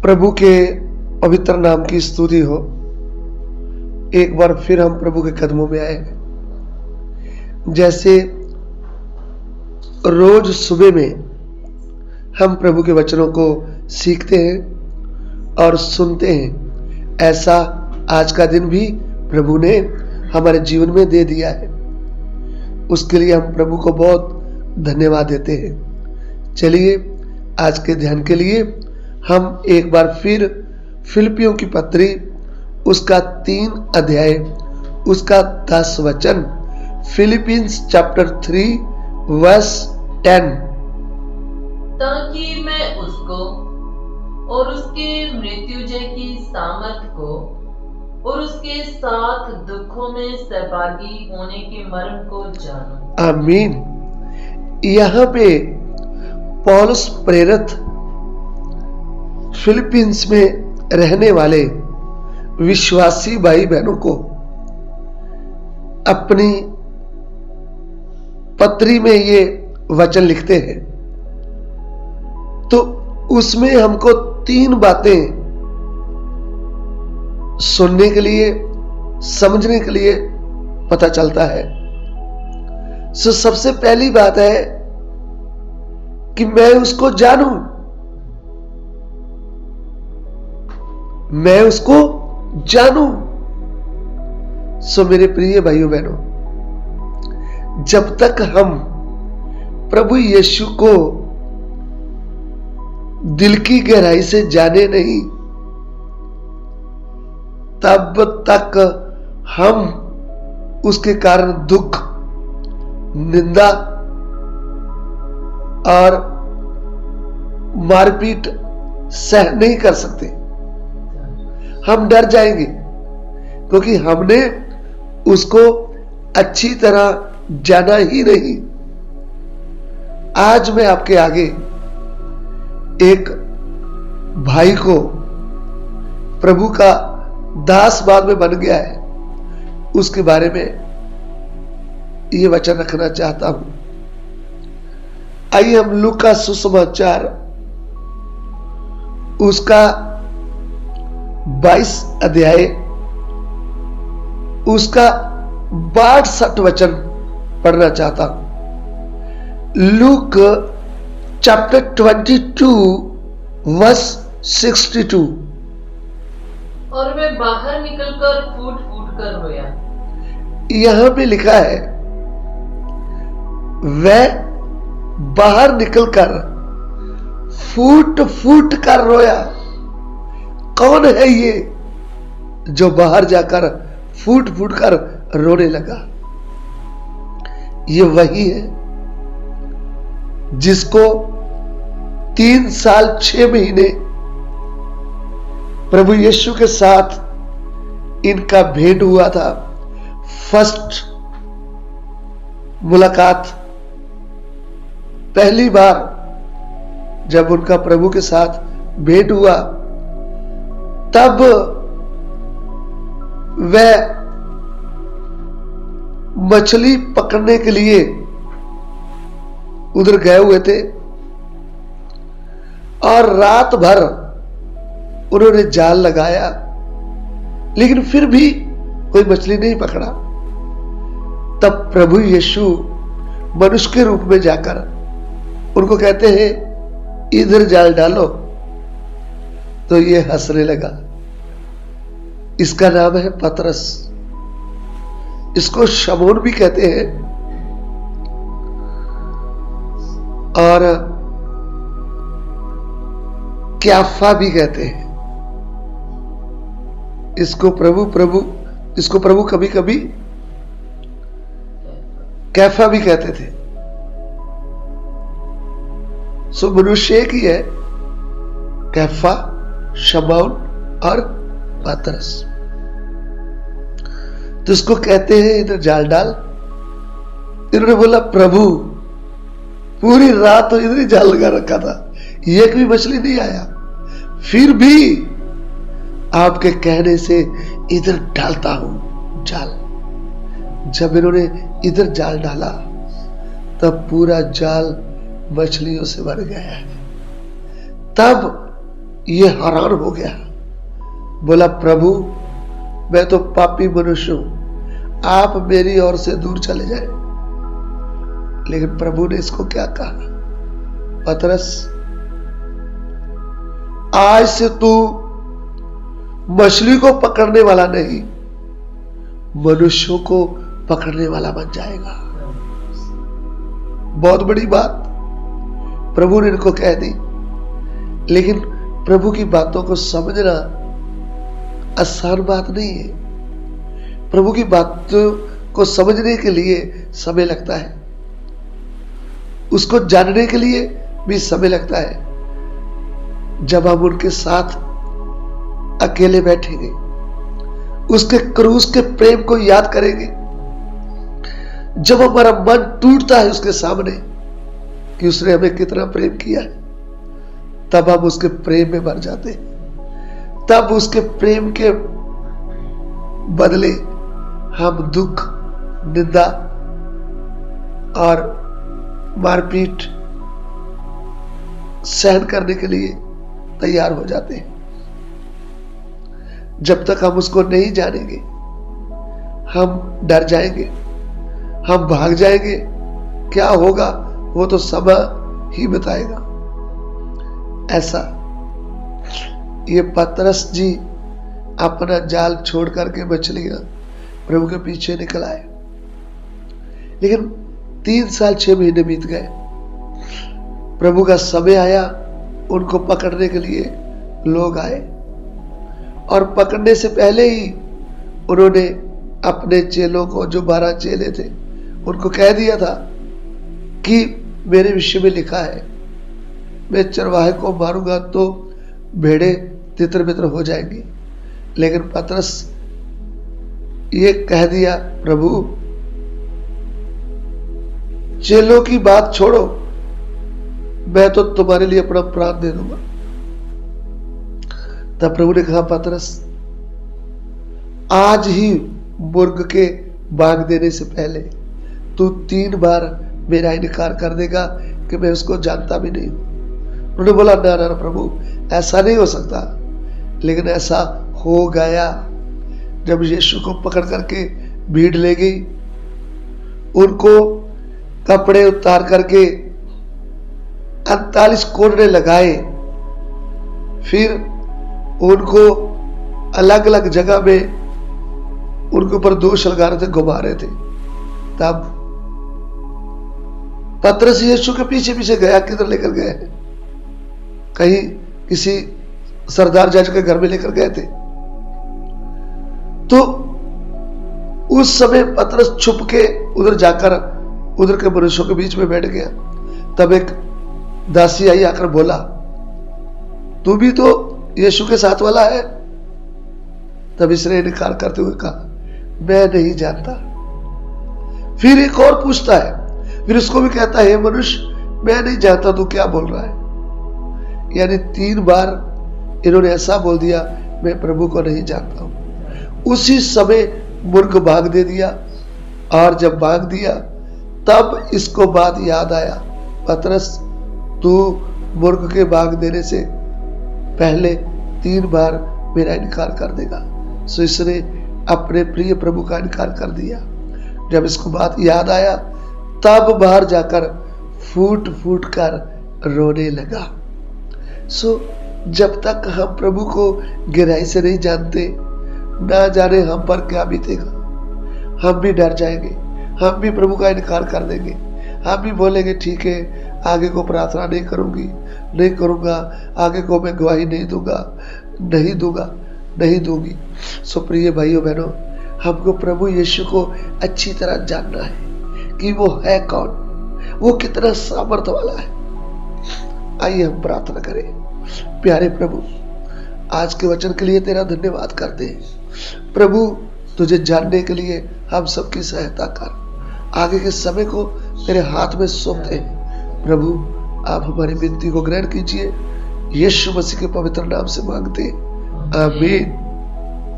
प्रभु के पवित्र नाम की स्तुति हो। एक बार फिर हम प्रभु के कदमों में आए। जैसे रोज सुबह में हम प्रभु के वचनों को सीखते हैं और सुनते हैं, ऐसा आज का दिन भी प्रभु ने हमारे जीवन में दे दिया है। उसके लिए हम प्रभु को बहुत धन्यवाद देते हैं। चलिए आज के ध्यान के लिए हम एक बार फिर फिलिपियों की पत्री उसका 3 अध्याय उसका 10 वचन, फिलिपियंस चैप्टर 3 वर्स 10, ताकि मैं उसको और उसके मृत्युंजय की सामर्थ को और उसके साथ दुखों में सहभागी होने के मर्म को जानूं। आमीन। यहाँ पे पौलुस प्रेरित फिलिपींस में रहने वाले विश्वासी भाई बहनों को अपनी पत्री में ये वचन लिखते हैं। तो उसमें हमको 3 बातें सुनने के लिए, समझने के लिए पता चलता है। सबसे पहली बात है कि मैं उसको जानूं, मैं उसको जानूं। मेरे प्रिय भाइयों बहनों, जब तक हम प्रभु यीशु को दिल की गहराई से जाने नहीं, तब तक हम उसके कारण दुख, निंदा और मारपीट सह नहीं कर सकते। हम डर जाएंगे क्योंकि हमने उसको अच्छी तरह जाना ही नहीं। आज मैं आपके आगे एक भाई को प्रभु का दास बाद में बन गया है, उसके बारे में ये वचन रखना चाहता हूं। आइए हम लूका सुसमाचार उसका 22 अध्याय उसका 62 वचन पढ़ना चाहता हूं। Luke chapter 22 verse 62। और वे बाहर निकलकर फूट फूट कर रोया। यहां पे लिखा है वह बाहर निकलकर फूट फूट कर रोया। कौन है ये जो बाहर जाकर फूट फूट कर रोने लगा? ये वही है जिसको 3 साल 6 महीने प्रभु यीशु के साथ इनका भेंट हुआ था। फर्स्ट मुलाकात, पहली बार जब उनका प्रभु के साथ भेंट हुआ, तब वह मछली पकड़ने के लिए उधर गए हुए थे और रात भर उन्होंने जाल लगाया, लेकिन फिर भी कोई मछली नहीं पकड़ा। तब प्रभु यीशु मनुष्य के रूप में जाकर उनको कहते हैं इधर जाल डालो। तो ये हंसने लगा। इसका नाम है पतरस, इसको शमौन भी कहते हैं और क्याफा भी कहते हैं। इसको प्रभु कभी कभी कैफा भी कहते थे। मनुष्य एक ही है, कैफा, शमौन और पतरस। तो इसको कहते हैं इधर जाल डाल। इन्होंने बोला प्रभु पूरी रात तो इधर ही जाल लगा रखा था, एक भी मछली नहीं आया, फिर भी आपके कहने से इधर डालता हूं जाल। जब इन्होंने इधर जाल डाला तब पूरा जाल मछलियों से भर गया है। तब ये हैरान हो गया, बोला प्रभु मैं तो पापी मनुष्य हूं, आप मेरी ओर से दूर चले जाए। लेकिन प्रभु ने इसको क्या कहा, पतरस आज से तू मछली को पकड़ने वाला नहीं, मनुष्यों को पकड़ने वाला बन जाएगा। बहुत बड़ी बात प्रभु ने इनको कह दी, लेकिन प्रभु की बातों को समझना आसान बात नहीं है। प्रभु की बातों को समझने के लिए समय लगता है, उसको जानने के लिए भी समय लगता है। जब हम उनके साथ अकेले बैठेंगे, उसके क्रूस के प्रेम को याद करेंगे, जब हमारा मन टूटता है उसके सामने कि उसने हमें कितना प्रेम किया है, तब हम उसके प्रेम में भर जाते हैं। तब उसके प्रेम के बदले हम दुख, निंदा और मारपीट सहन करने के लिए तैयार हो जाते हैं। जब तक हम उसको नहीं जानेंगे, हम डर जाएंगे, हम भाग जाएंगे। क्या होगा वो तो समय ही बताएगा। ऐसा ये पतरस जी अपना जाल छोड़ करके मछलियां प्रभु के पीछे निकल आए। लेकिन 3 साल 6 महीने बीत गए। प्रभु का समय आया, उनको पकड़ने के लिए लोग आए, और पकड़ने से पहले ही उन्होंने अपने चेलों को, जो 12 चेले थे, उनको कह दिया था कि मेरे विषय में लिखा है, मैं चरवाहे को मारूंगा तो भेड़े तितर बितर हो जाएंगी। लेकिन पतरस ये कह दिया, प्रभु चेलों की बात छोड़ो, मैं तो तुम्हारे लिए अपना प्राण दे दूंगा। तब प्रभु ने कहा, पतरस आज ही मुर्ग के बाग देने से पहले तू 3 बार मेरा इनकार कर देगा कि मैं उसको जानता भी नहीं हूं। उन्होंने बोला, ना ना प्रभु, ऐसा नहीं हो सकता। लेकिन ऐसा हो गया। जब यीशु को पकड़ करके भीड़ ले गई, उनको कपड़े उतार करके 48 कोड़े लगाए, फिर उनको अलग अलग जगह में उनके ऊपर दोष लगा रहे थे, घुमा रहे थे। तब पतरस यीशु के पीछे पीछे गया। किधर लेकर गए? कहीं किसी सरदार जज के घर में लेकर गए थे। तो उस समय पतरस छुप के उधर जाकर उधर के मनुष्यों के बीच में बैठ गया। तब एक दासी आई, आकर बोला, तू भी तो यीशु के साथ वाला है। तब इसने इनकार करते हुए कहा, मैं नहीं जानता। फिर एक और पूछता है, फिर उसको भी कहता है, मनुष्य मैं नहीं जानता, तू क्या बोल रहा है। यानी 3 बार इन्होंने ऐसा बोल दिया, मैं प्रभु को नहीं जानता हूं। उसी समय मुर्ग भाग दे दिया, और जब भाग दिया तब इसको बात याद आया, पतरस तू मुर्ग के भाग देने से पहले 3 बार मेरा इनकार कर देगा। सो इसने अपने प्रिय प्रभु का इनकार कर दिया। जब इसको बात याद आया, तब बाहर जाकर फूट फूट कर रोने लगा। सो जब तक हम प्रभु को गहराई से नहीं जानते, ना जाने हम पर क्या बीतेगा। हम भी डर जाएंगे, हम भी प्रभु का इनकार कर देंगे, हम भी बोलेंगे ठीक है, आगे को प्रार्थना नहीं करूंगी, नहीं करूंगा, आगे को मैं गवाही नहीं दूंगा, नहीं दूंगी। सो प्रिय भाइयों बहनों, हमको प्रभु यीशु को अच्छी तरह जानना है कि वो है कौन, वो कितना सामर्थ्य वाला है। आइए हम प्रार्थना करें। प्यारे प्रभु, आज के वचन के लिए तेरा धन्यवाद करते हैं। प्रभु, तुझे जानने के लिए हम सबकी सहायता कर। आगे के समय को तेरे हाथ में सौंपते हैं। प्रभु, आप हमारी विनती को ग्रहण कीजिए। यीशु मसीह के पवित्र नाम से मांगते हैं, आमीन।